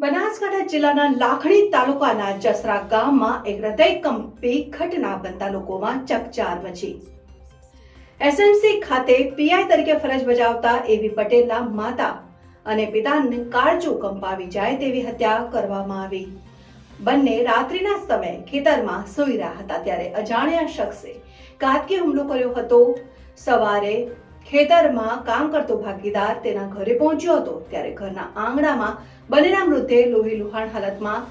બનાસકાંઠા જિલ્લાના લાખણી તાલુકાના જસરા ગામમાં એક હૃદયકંપી ઘટના બનતા લોકોમાં ચકચાર મચી। એસએમસી ખાતે પીઆઈ તરીકે ફરજ બજાવતા એવી પટેલના માતા અને પિતાને કાળજો કંપાવી જાય તેવી હત્યા કરવામાં આવી। બંને રાત્રિના સમયે ખેતરમાં સૂઈ રહ્યા હતા ત્યારે અજાણ્યા શખ્સે ઘાતકી હુમલો કર્યો હતો। સવારે ખેતરમાં કામ કરતો ભાગીદાર તેના ઘરે પહોંચ્યો હતો ત્યારે ઘરના આંગણામાં બંનેના મૃતદેહ લોહી લુહાણ હાલતમાં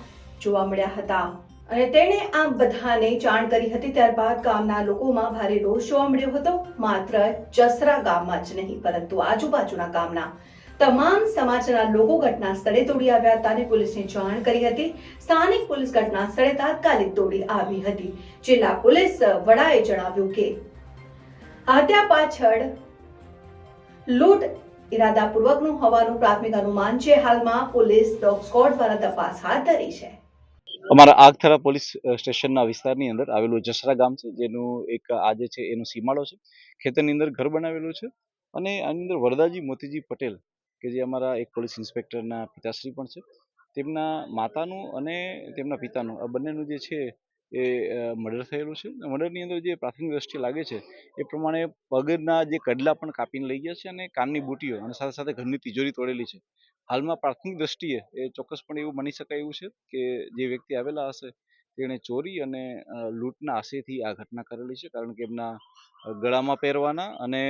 જોવા મળ્યા હતા અને તેણે આ બધાને જાણ કરી હતી। ત્યારબાદ ગામના લોકોમાં ભારે રોષ જોવા મળ્યો હતો। માત્ર જસરા ગામમાં જ નહીં પરંતુ આજુબાજુના ગામના તમામ સમાજના લોકો ઘટના સ્થળે દોડી આવ્યા હતા અને પોલીસને જાણ કરી હતી। સ્થાનિક પોલીસ ઘટના સ્થળે તાત્કાલિક દોડી આવી હતી। જિલ્લા પોલીસ વડાએ જણાવ્યું કે હત્યા પાછળ લૂંટ ઇરાદાપૂર્વકનું હોવાનું પ્રાથમિક અનુમાન છે। હાલમાં પોલીસ ડોગ સ્ક્વોડ દ્વારા તપાસ હાથ ધરી છે। અમારા આગથરા પોલીસ સ્ટેશનના વિસ્તારની અંદર આવેલું જસરા ગામ છે, જેનું એક આજે છે એનો સીમાડો છે। ખેતરની અંદર ઘર બનાવેલું છે અને આની અંદર વરદાજી મોતીજી પટેલ કે જે અમારા એક પોલીસ ઇન્સ્પેક્ટરના પિતાશ્રી પણ છે, તેમના માતાનું અને તેમના પિતાનું આ બંનેનું જે છે એ મર્ડર થયેલું છે। મર્ડરની અંદર જે પ્રાથમિક દ્રષ્ટિએ લાગે છે એ પ્રમાણે પગના જે કડલા પણ કાપીને લઈ ગયા છે અને કાનની બુટીઓ અને સાથે સાથે ઘરની તિજોરી તોડેલી છે। હાલમાં પ્રાથમિક દ્રષ્ટિએ એ ચોક્કસપણે એવું માની શકાય એવું છે કે જે વ્યક્તિ આવેલા હશે તેણે ચોરી અને લૂંટના આશયથી આ ઘટના કરેલી છે, કારણ કે એમના ગળામાં પહેરવાના અને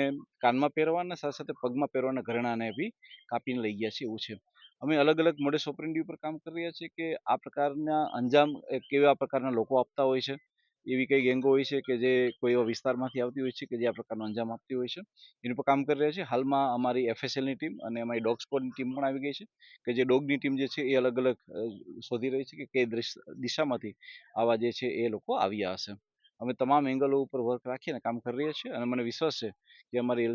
કાનમાં પહેરવાના સાથે સાથે પગમાં પહેરવાના ઘરેણાને બી કાપીને લઈ ગયા છે એવું છે। અમે અલગ અલગ મોડસ ઓપરેન્ડી ઉપર કામ કરી રહ્યા છીએ કે આ પ્રકારના અંજામ કેવા પ્રકારના લોકો આપતા હોય છે, એવી કઈ ગેંગો હોય છે કે જે કોઈ એવા વિસ્તારમાંથી આવતી હોય છે કે જે આ પ્રકારનો અંજામ આપતી હોય છે, એની પર કામ કરી રહ્યા છે। હાલમાં અમારી એફએસએલની ટીમ અને અમારી ડોગ સ્ક્વોડની ટીમ પણ આવી ગઈ છે કે જે ડોગની ટીમ જે છે એ અલગ અલગ શોધી રહી છે કે કઈ દિશામાંથી આવા જે છે એ લોકો આવ્યા હશે। અમે તમામ એંગલો ઉપર વર્ક રાખીને કામ કરી રહ્યા છીએ અને મને વિશ્વાસ છે કે અમારી